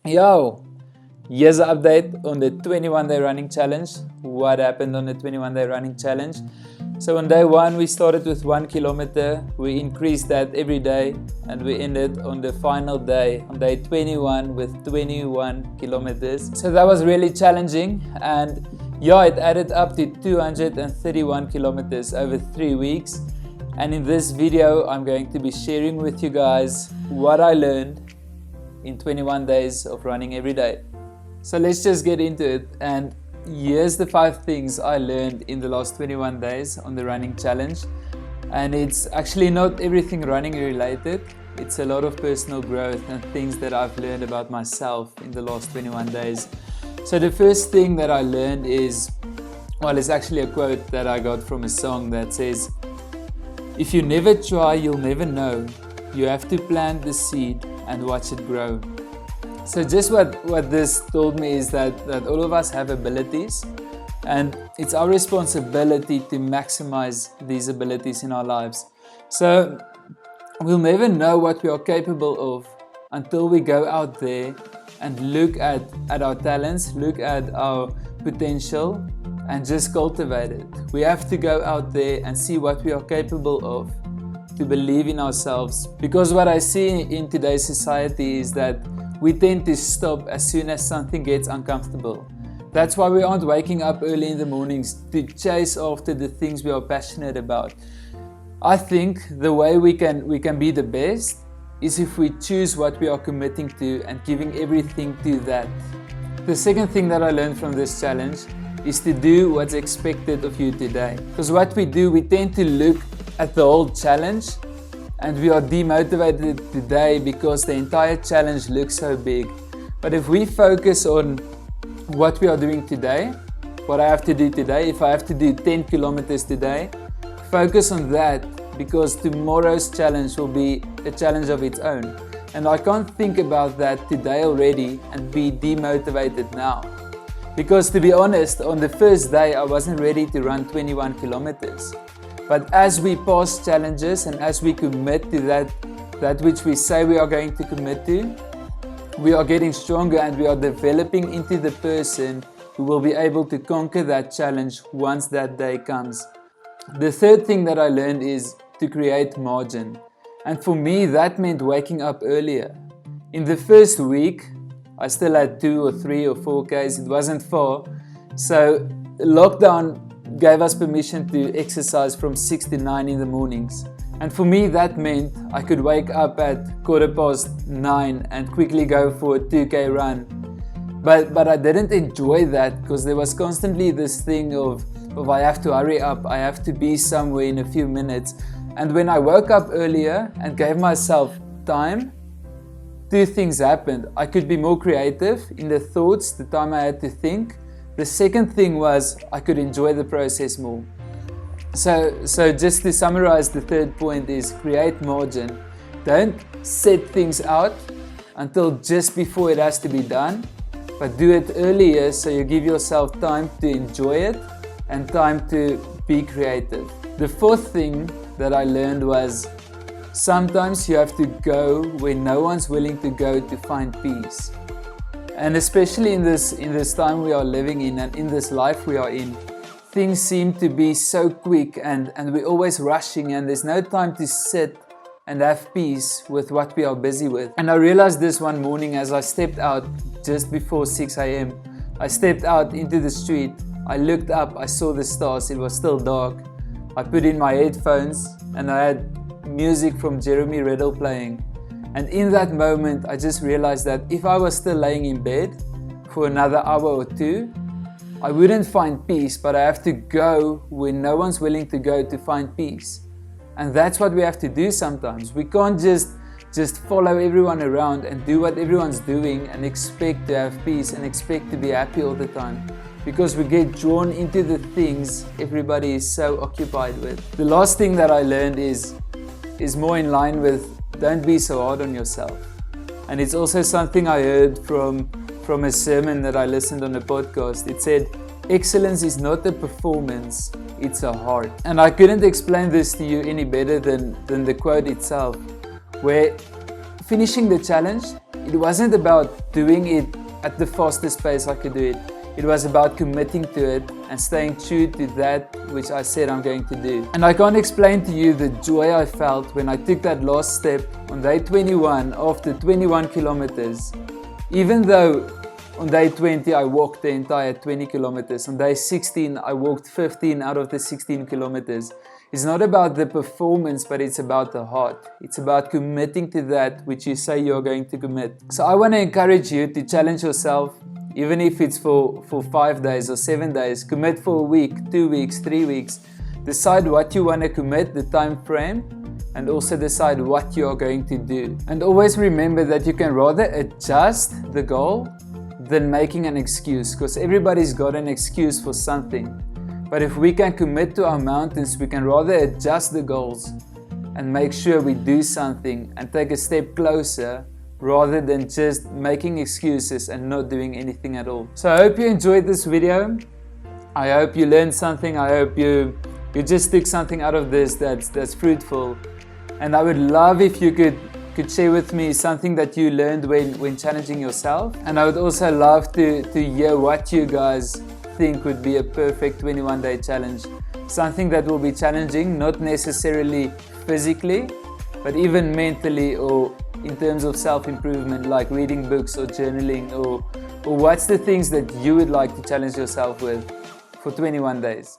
Yo, here's an update on the 21-day running challenge. What happened on the 21-day running challenge? So on day 1 we started with 1 kilometer. We increased that every day and we ended on the final day, on day 21, with 21 kilometers. So that was really challenging, and yeah, it added up to 231 kilometers over 3 weeks. And in this video I'm going to be sharing with you guys what I learned in 21 days of running every day. So let's just get into it, and here's the 5 things I learned in the last 21 days on the running challenge. And it's actually not everything running related, it's a lot of personal growth and things that I've learned about myself in the last 21 days. So the first thing that I learned is, well, it's actually a quote that I got from a song that says, "If you never try, you'll never know. You have to plant the seed and watch it grow." So just what this told me is that all of us have abilities, and it's our responsibility to maximize these abilities in our lives. So we'll never know what we are capable of until we go out there and look at our talents, look at our potential, and just cultivate it. We have to go out there and see what we are capable of, to believe in ourselves. Because what I see in today's society is that we tend to stop as soon as something gets uncomfortable. That's why we aren't waking up early in the mornings to chase after the things we are passionate about. I think the way we can be the best is if we choose what we are committing to and giving everything to that. The second thing that I learned from this challenge is to do what's expected of you today. Because what we do, we tend to look at the whole challenge and we are demotivated today because the entire challenge looks so big. But if we focus on what we are doing today, what I have to do today, if I have to do 10 kilometers today, focus on that, because tomorrow's challenge will be a challenge of its own. And I can't think about that today already and be demotivated now. Because to be honest, on the first day I wasn't ready to run 21 kilometers. But as we pass challenges and as we commit to that which we say we are going to commit to, we are getting stronger and we are developing into the person who will be able to conquer that challenge once that day comes. The third thing that I learned is to create margin. And for me, that meant waking up earlier. In the first week, I still had 2 or 3 or 4 Ks, it wasn't far. So lockdown gave us permission to exercise from 6 to 9 in the mornings. And for me, that meant I could wake up at 9:15 and quickly go for a 2K run. But I didn't enjoy that because there was constantly this thing of I have to hurry up, I have to be somewhere in a few minutes. And when I woke up earlier and gave myself time, 2 things happened. I could be more creative in the thoughts, the time I had to think. The second thing was I could enjoy the process more. So just to summarize, the third point is create margin. Don't set things out until just before it has to be done, but do it earlier so you give yourself time to enjoy it and time to be creative. The fourth thing that I learned was sometimes you have to go where no one's willing to go to find peace. And especially in this time we are living in and in this life we are in, things seem to be so quick and we're always rushing and there's no time to sit and have peace with what we are busy with. And I realized this one morning as I stepped out just before 6 a.m. I stepped out into the street, I looked up, I saw the stars, it was still dark. I put in my headphones and I had music from Jeremy Riddle playing. And in that moment, I just realized that if I was still laying in bed for another hour or 2, I wouldn't find peace, but I have to go where no one's willing to go to find peace. And that's what we have to do sometimes. We can't just follow everyone around and do what everyone's doing and expect to have peace and expect to be happy all the time. Because we get drawn into the things everybody is so occupied with. The last thing that I learned is more in line with don't be so hard on yourself. And it's also something I heard from a sermon that I listened on a podcast. It said, excellence is not a performance, it's a heart. And I couldn't explain this to you any better than the quote itself, where finishing the challenge it wasn't about doing it at the fastest pace I could do it. It was about committing to it and staying true to that which I said I'm going to do. And I can't explain to you the joy I felt when I took that last step on day 21 after 21 kilometers. Even though on day 20 I walked the entire 20 kilometers, on day 16 I walked 15 out of the 16 kilometers. It's not about the performance, but it's about the heart. It's about committing to that which you say you're going to commit. So I want to encourage you to challenge yourself. Even if it's for 5 days or 7 days, commit for a week, 2 weeks, 3 weeks. Decide what you want to commit, the time frame, and also decide what you are going to do. And always remember that you can rather adjust the goal than making an excuse, because everybody's got an excuse for something. But if we can commit to our mountains, we can rather adjust the goals and make sure we do something and take a step closer, rather than just making excuses and not doing anything at all. So I hope you enjoyed this video. I hope you learned something. I hope you just took something out of this that's fruitful. And I would love if you could share with me something that you learned when challenging yourself. And I would also love to hear what you guys think would be a perfect 21-day challenge. Something that will be challenging, not necessarily physically, but even mentally or in terms of self-improvement, like reading books or journaling, or what's the things that you would like to challenge yourself with for 21 days.